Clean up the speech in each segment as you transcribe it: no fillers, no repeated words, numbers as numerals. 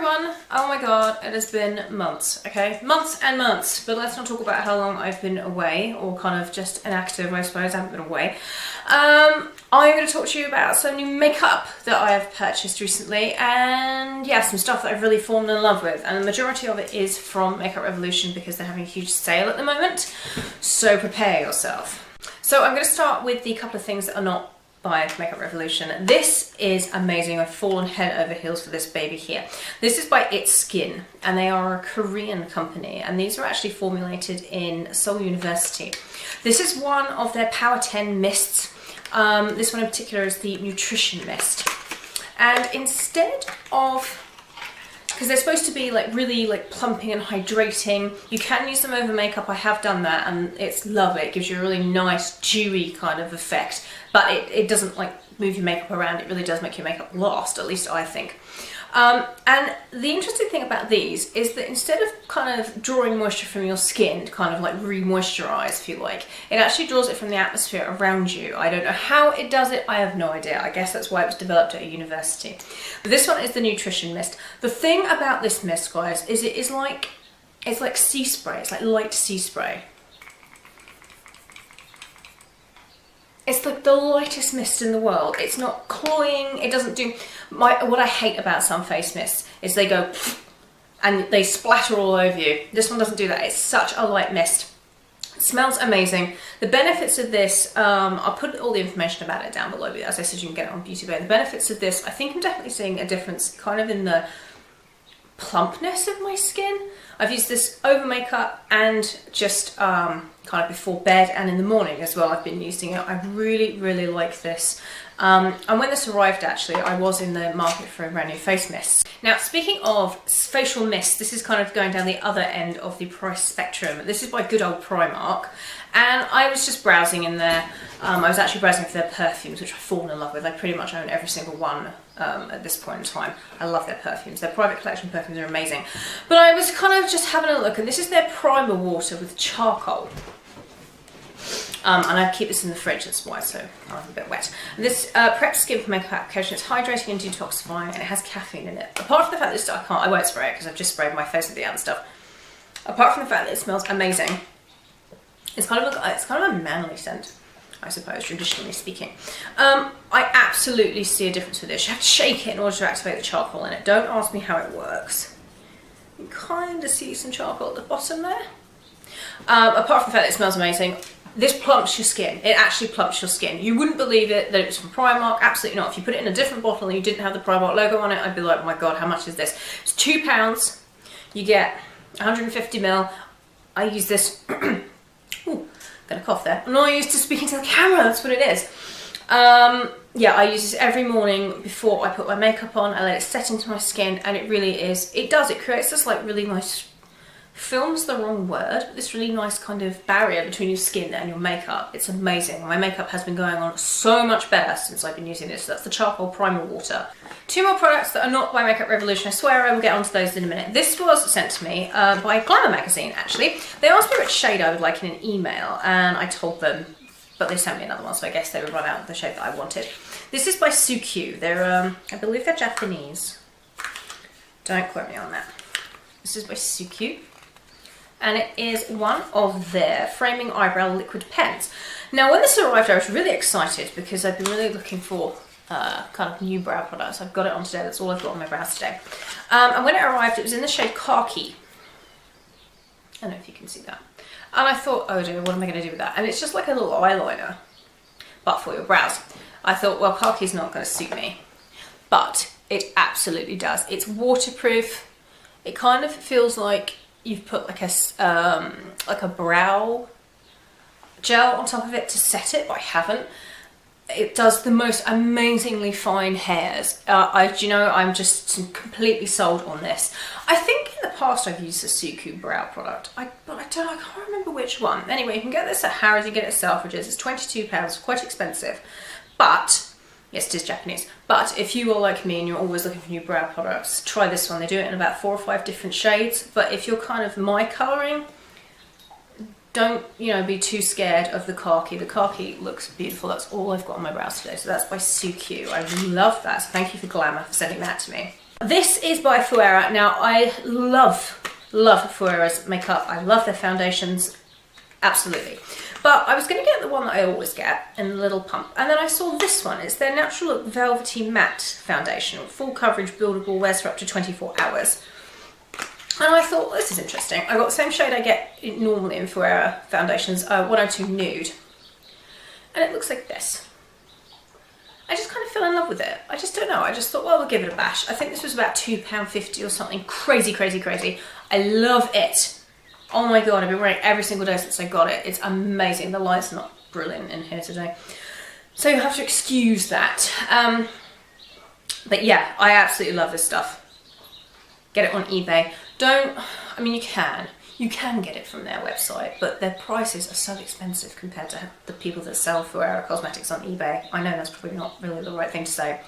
everyone. Oh my god, it has been months, okay? Months and months, but let's not talk about how long I've been away, or kind of just inactive, I suppose. I haven't been away. I'm going to talk to you about some new makeup that I have purchased recently, and yeah, some stuff that I've really fallen in love with, and the majority of it is from Makeup Revolution because they're having a huge sale at the moment, so prepare yourself. So I'm going to start with the couple of things that are not by Makeup Revolution. This is amazing. I've fallen head over heels for this baby here. This is by It's Skin, and they are a Korean company, and these are actually formulated in Seoul University. This is one of their Power 10 mists. This one in particular is the Nutrition Mist. And instead of, because they're supposed to be like really like plumping and hydrating, you can use them over makeup. I have done that and it's lovely. It gives you a really nice dewy kind of effect, but it doesn't like move your makeup around. It really does make your makeup last, at least I think. And the interesting thing about these is that instead of kind of drawing moisture from your skin to kind of like re-moisturize, if you like, it actually draws it from the atmosphere around you. I don't know how it does it, I have no idea. I guess that's why it was developed at a university. But this one is the Nutrition Mist. The thing about this mist, guys, is it's like sea spray. It's like light sea spray. It's like the lightest mist in the world. It's not cloying. It doesn't do... What I hate about some face mists is they go and they splatter all over you. This one doesn't do that. It's such a light mist. It smells amazing. The benefits of this, I'll put all the information about it down below, but as I said, you can get it on Beauty Bay. The benefits of this, I think I'm definitely seeing a difference kind of in the plumpness of my skin. I've used this over makeup and just kind of before bed and in the morning as well. I've been using it. I really like this. And when this arrived, actually, I was in the market for a brand new face mist. Now, speaking of facial mist, this is kind of going down the other end of the price spectrum. This is by good old Primark, and I was just browsing in there. I was actually browsing for their perfumes, which I've fallen in love with. I pretty much own every single one at this point in time. I love their perfumes. Their private collection perfumes are amazing. But I was kind of just having a look, and this is their primer water with charcoal. And I keep this in the fridge, that's why it's so a bit wet. And this preps skin for makeup application. It's hydrating and detoxifying, and it has caffeine in it. Apart from the fact that this, I won't spray it because I've just sprayed my face with the other stuff. Apart from the fact that it smells amazing, it's kind of a manly scent, I suppose, traditionally speaking. I absolutely see a difference with this. You have to shake it in order to activate the charcoal in it. Don't ask me how it works. You kind of see some charcoal at the bottom there. Apart from the fact that it smells amazing, this plumps your skin. It actually plumps your skin. You wouldn't believe it that it's from Primark. Absolutely not. If you put it in a different bottle and you didn't have the Primark logo on it, I'd be like, oh my god, how much is this? It's £2. You get 150ml. I use this. Ooh, gonna cough there. I'm not used to speaking to the camera. That's what it is. Yeah, I use this every morning before I put my makeup on. I let it set into my skin, and it really is. It does. It creates this like really nice. Film's the wrong word, but this really nice kind of barrier between your skin and your makeup. It's amazing. My makeup has been going on so much better since I've been using this. So that's the charcoal primer water. Two more products that are not by Makeup Revolution. I swear I will get onto those in a minute. This was sent to me by Glamour magazine, actually. They asked me which shade I would like in an email, and I told them, but they sent me another one, so I guess they would run out of the shade that I wanted. This is by GEEK. They're, I believe they're Japanese. Don't quote me on that. This is by GEEK. And it is one of their framing eyebrow liquid pens. Now, when this arrived, I was really excited because I've been really looking for kind of new brow products. I've got it on today. That's all I've got on my brows today. And when it arrived, it was in the shade Khaki. I don't know if you can see that. And I thought, oh dear, what am I going to do with that? And it's just like a little eyeliner, but for your brows. I thought, well, Khaki's not going to suit me. But it absolutely does. It's waterproof. It kind of feels like you've put like a brow gel on top of it to set it, but I haven't. It does the most amazingly fine hairs. I'm just completely sold on this. I think in the past I've used a GEEK brow product, but I can't remember which one. Anyway, you can get this at Harrods, you can get it at Selfridges. It's £22, quite expensive, but yes, it is Japanese. But if you are like me and you're always looking for new brow products, try this one. They do it in about 4 or 5 different shades. But if you're kind of my colouring, don't, be too scared of the Khaki. The Khaki looks beautiful. That's all I've got on my brows today. So that's by GEEK. I love that. So thank you for Glamour for sending that to me. This is by Fuera. Now, I love Fuera's makeup. I love their foundations, absolutely. But I was going to get the one that I always get in a little pump. And then I saw this one. It's their Natural Look Velvety Matte Foundation. Full coverage, buildable, wears for up to 24 hours. And I thought, this is interesting. I got the same shade I get normally in Fuera foundations, 102 Nude. And it looks like this. I just kind of fell in love with it. I just don't know. I just thought, well, we'll give it a bash. I think this was about £2.50 or something. Crazy, crazy, crazy. I love it. Oh my God, I've been wearing it every single day since I got it. It's amazing. The light's not brilliant in here today, so you have to excuse that. But yeah, I absolutely love this stuff. Get it on eBay. I mean, you can get it from their website, but their prices are so expensive compared to the people that sell Fuera cosmetics on eBay. I know that's probably not really the right thing to say,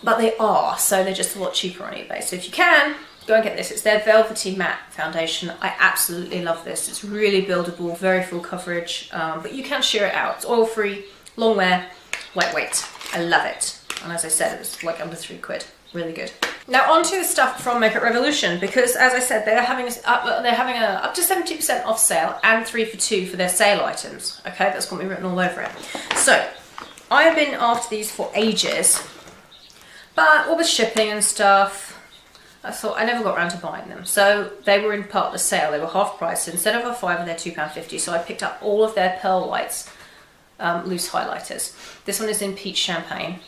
but they are, so they're just a lot cheaper on eBay. So if you can, go and get this. It's their Velvety Matte Foundation. I absolutely love this. It's really buildable, very full coverage, but you can sheer it out. It's oil-free, long wear, lightweight. I love it. And as I said, it was like under £3. Really good. Now onto the stuff from Makeup Revolution, because as I said, they're having a up to 70% off sale and 3 for 2 for their sale items. Okay, that's got me written all over it. So I have been after these for ages, but all the shipping and stuff, I thought I never got around to buying them. So they were in part of the sale. They were half price. So instead of a £5, they're £2.50. So I picked up all of their Pearl Whites loose highlighters. This one is in Peach Champagne.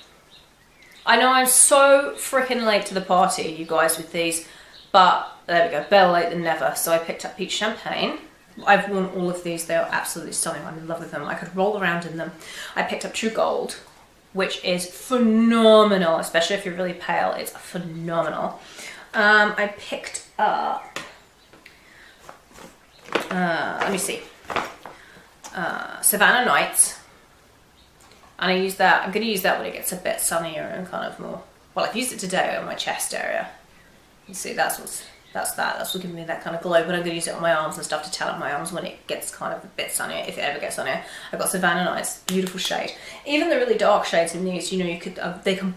I know I'm so freaking late to the party, you guys, with these, but there we go, better late than never. So I picked up Peach Champagne. I've worn all of these. They are absolutely stunning. I'm in love with them. I could roll around in them. I picked up True Gold, which is phenomenal, especially if you're really pale. It's phenomenal. I picked up, let me see, Savannah Nights. And I use that, I'm going to use that when it gets a bit sunnier and kind of more, well, I've used it today on my chest area. You see, that's what's giving me that kind of glow, but I'm going to use it on my arms and stuff to tan up my arms when it gets kind of a bit sunnier, if it ever gets sunnier. I've got Savannah Nights, beautiful shade. Even the really dark shades in these, you know, you could,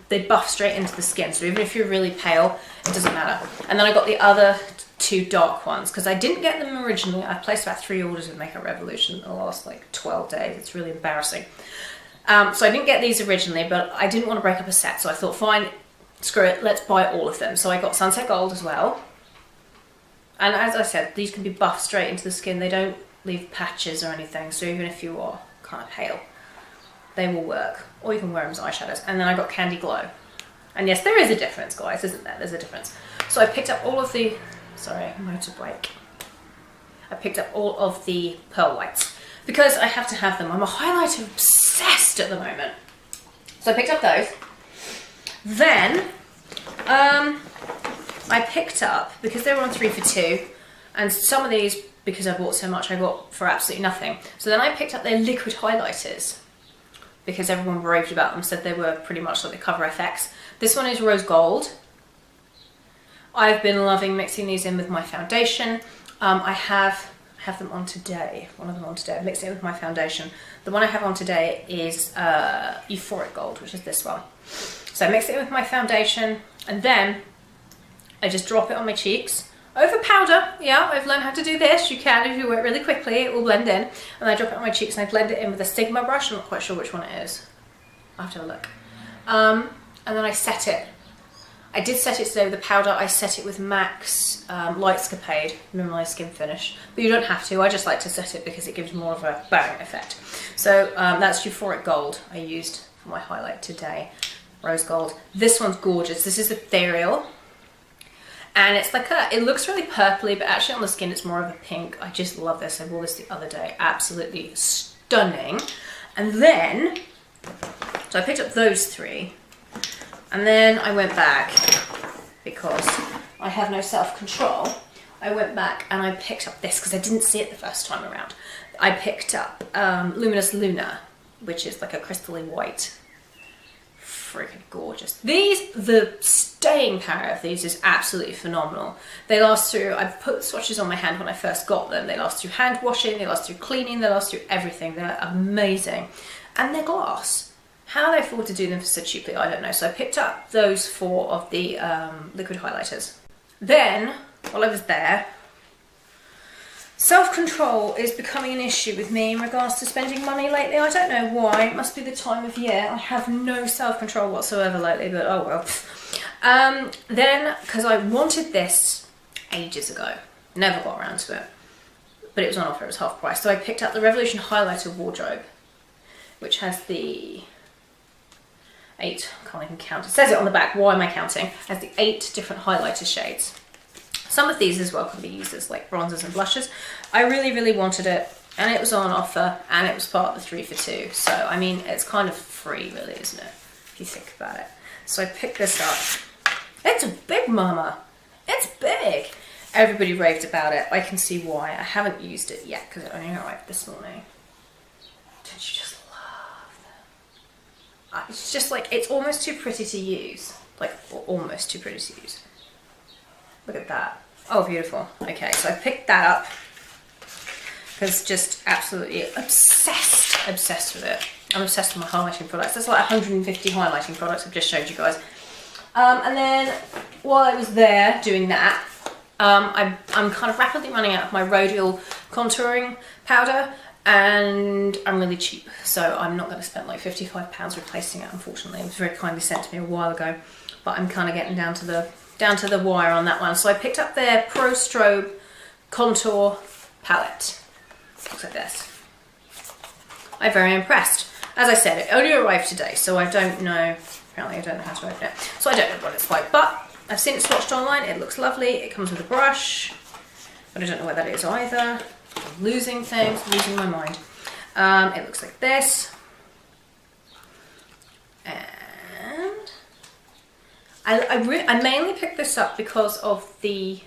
they buff straight into the skin, so even if you're really pale, it doesn't matter. And then I got the other 2 dark ones, because I didn't get them originally. I placed about 3 orders with Makeup Revolution in the last like 12 days. It's really embarrassing. So I didn't get these originally, but I didn't want to break up a set, so I thought, fine, screw it, let's buy all of them. So I got Sunset Gold as well. And as I said, these can be buffed straight into the skin. They don't leave patches or anything, so even if you are kind of pale, they will work. Or you can wear them as eyeshadows. And then I got Candy Glow. And yes, there is a difference, guys, isn't there? There's a difference. So I picked up all of the, sorry, motor brake. I picked up all of the Pearl Whites, because I have to have them. I'm a highlighter obsessed at the moment. So I picked up those. Then I picked up, because they were on 3 for 2, and some of these, because I bought so much, I got for absolutely nothing. So then I picked up their liquid highlighters, because everyone raved about them, said they were pretty much like the Cover FX. This one is Rose Gold. I've been loving mixing these in with my foundation. I have them on today, one of them on today. I mixed it with my foundation. The one I have on today is Euphoric Gold, which is this one. So I mix it with my foundation, and then I just drop it on my cheeks. Over powder, yeah, I've learned how to do this. You can, if you work really quickly, it will blend in. And I drop it on my cheeks and I blend it in with a Sigma brush. I'm not quite sure which one it is. I'll have to have a look. And then I set it. I did set it today with the powder. I set it with MAC's Lightscapade Mineralized Skin Finish. But you don't have to. I just like to set it because it gives more of a bang effect. So that's Euphoric Gold I used for my highlight today. Rose Gold. This one's gorgeous. This is Ethereal. And it's like it looks really purpley, but actually on the skin it's more of a pink. I just love this. I wore this the other day. Absolutely stunning. And then, so I picked up those 3. And then I went back, because I have no self-control. I went back and I picked up this, because I didn't see it the first time around. I picked up Luminous Luna, which is like a crystally white. Freaking gorgeous. These, the staying power of these is absolutely phenomenal. They last through, I put swatches on my hand when I first got them. They last through hand washing, they last through cleaning, they last through everything. They're amazing. And they're gloss. How they afford to do them for so cheaply, I don't know. So I picked up those 4 of the liquid highlighters. Then, while I was there, self-control is becoming an issue with me in regards to spending money lately. I don't know why. It must be the time of year. I have no self-control whatsoever lately, but oh well. Then, because I wanted this ages ago, never got around to it, but it was on offer, it was half price. So I picked up the Revolution Highlighter Wardrobe, which has the 8, I can't even count, it says it on the back, why am I counting? It has the 8 different highlighter shades. Some of these as well can be used as like bronzers and blushes. I really, really wanted it, and it was on offer, and it was part of the 3 for 2. So, I mean, it's kind of free really, isn't it? If you think about it. So I picked this up. It's a big mama. It's big. Everybody raved about it. I can see why. I haven't used it yet because it only arrived this morning. Don't you just love them? It's just like, it's almost too pretty to use. Like, almost too pretty to use. Look at that. Oh, beautiful. Okay, so I picked that up because just absolutely obsessed with it. I'm obsessed with my highlighting products. There's like 150 highlighting products I've just showed you guys. And then while I was there doing that, I'm kind of rapidly running out of my rhodial contouring powder, and I'm really cheap, so I'm not going to spend like £55 replacing it, unfortunately. It was very kindly sent to me a while ago, but I'm kind of getting down to the wire on that one. So I picked up their Pro Strobe Contour Palette. Looks like this. I'm very impressed. As I said, it only arrived today, so I don't know, apparently I don't know how to open it, so I don't know what it's like, but I've seen it swatched online. It looks lovely. It comes with a brush, but I don't know what that is either. I'm losing things, losing my mind. It looks like this. And I mainly picked this up because of the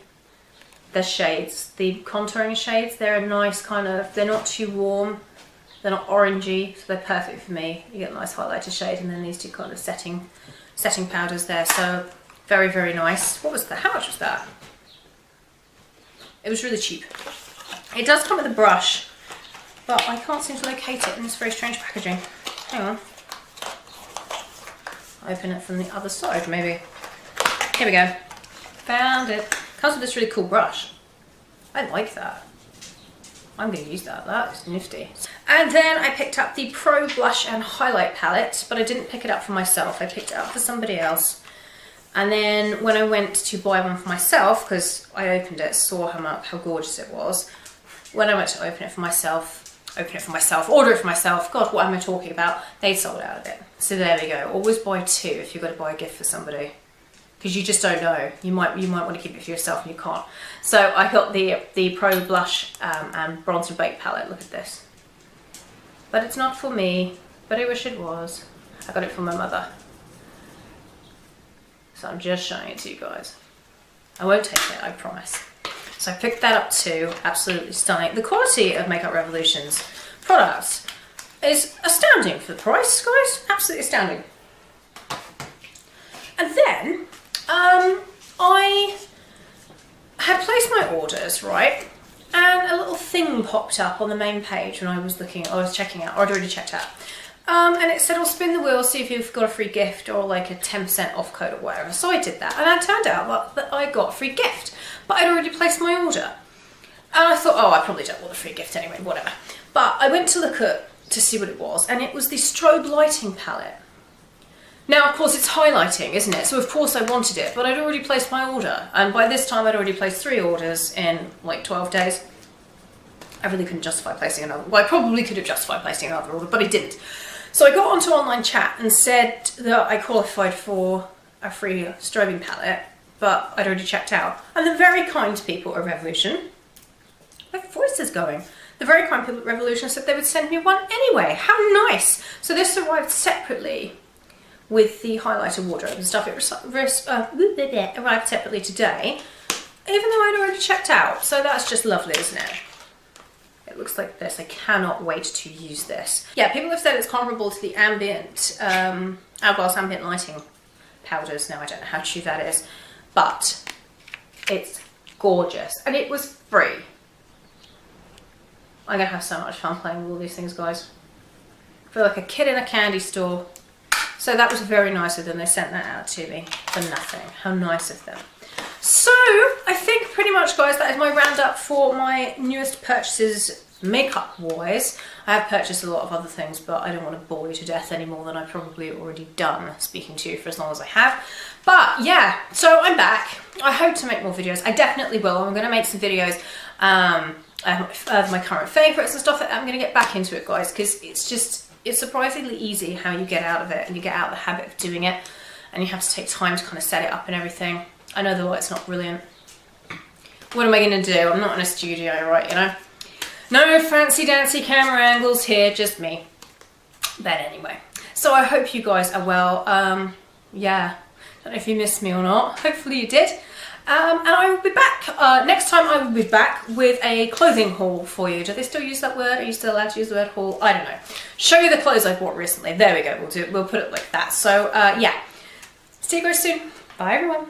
shades, the contouring shades. They're a nice kind of, they're not too warm, they're not orangey, so they're perfect for me. You get a nice highlighter shade, and then these 2 kind of setting powders there. So very, very nice. What was that? How much was that? It was really cheap. It does come with a brush, but I can't seem to locate it in this very strange packaging. Hang on. Open it from the other side, maybe. Here we go. Found it. Comes with this really cool brush. I like that. I'm going to use that. That is nifty. And then I picked up the Pro Blush and Highlight Palette, but I didn't pick it up for myself. I picked it up for somebody else. And then when I went to buy one for myself, because I opened it, saw how gorgeous it was. When I went to order it for myself, God, what am I talking about? They sold out of it. So there we go. Always buy 2 if you've got to buy a gift for somebody, because you just don't know. You might want to keep it for yourself and you can't. So I got the Pro Blush and Bronzer Bake palette. Look at this. But it's not for me, but I wish it was. I got it for my mother. So I'm just showing it to you guys. I won't take it, I promise. So I picked that up too. Absolutely stunning. The quality of Makeup Revolution's products is astounding for the price, guys. Absolutely astounding. And then I had placed my orders, right? And a little thing popped up on the main page when I was checking out, or I'd already checked out. And it said, "I'll spin the wheel, see if you've got a free gift or like a 10% off code or whatever." So I did that, and it turned out that I got a free gift, but I'd already placed my order. And I thought, oh, I probably don't want a free gift anyway, whatever. But I went to see what it was, and it was the strobe lighting palette. Now, of course, it's highlighting, isn't it? So of course I wanted it, but I'd already placed my order, and by this time I'd already placed 3 orders in like 12 days. I really couldn't justify placing another. Well, I probably could have justified placing another order, but I didn't. So I got onto online chat and said that I qualified for a free strobing palette, but I'd already checked out. And the very kind people at Revolution, my voice is going. The very kind people at Revolution said they would send me one anyway. How nice! So this arrived separately with the highlighter wardrobe and stuff. It arrived separately today, even though I'd already checked out. So that's just lovely, isn't it? It looks like this. I cannot wait to use this. Yeah, people have said it's comparable to the ambient, Hourglass ambient lighting powders. Now I don't know how true that is, but it's gorgeous and it was free. I'm gonna have so much fun playing with all these things, guys. I feel like a kid in a candy store. So that was very nice of them. They sent that out to me for nothing. How nice of them. So I think pretty much, guys, that is my roundup for my newest purchases makeup wise. I have purchased a lot of other things, but I don't want to bore you to death any more than I've probably already done speaking to you for as long as I have. But yeah, so I'm back. I hope to make more videos. I definitely will. I'm going to make some videos of my current favourites and stuff like that. I'm going to get back into it, guys, because it's surprisingly easy how you get out of it and you get out of the habit of doing it, and you have to take time to kind of set it up and everything. I know the light's not brilliant. What am I going to do? I'm not in a studio, right, you know? No fancy dancy camera angles here, just me. But anyway, so I hope you guys are well. Yeah, don't know if you missed me or not. Hopefully you did. And I will be back. Next time I will be back with a clothing haul for you. Do they still use that word? Are you still allowed to use the word haul? I don't know. Show you the clothes I bought recently. There we go. We'll put it like that. So yeah. See you guys soon. Bye everyone.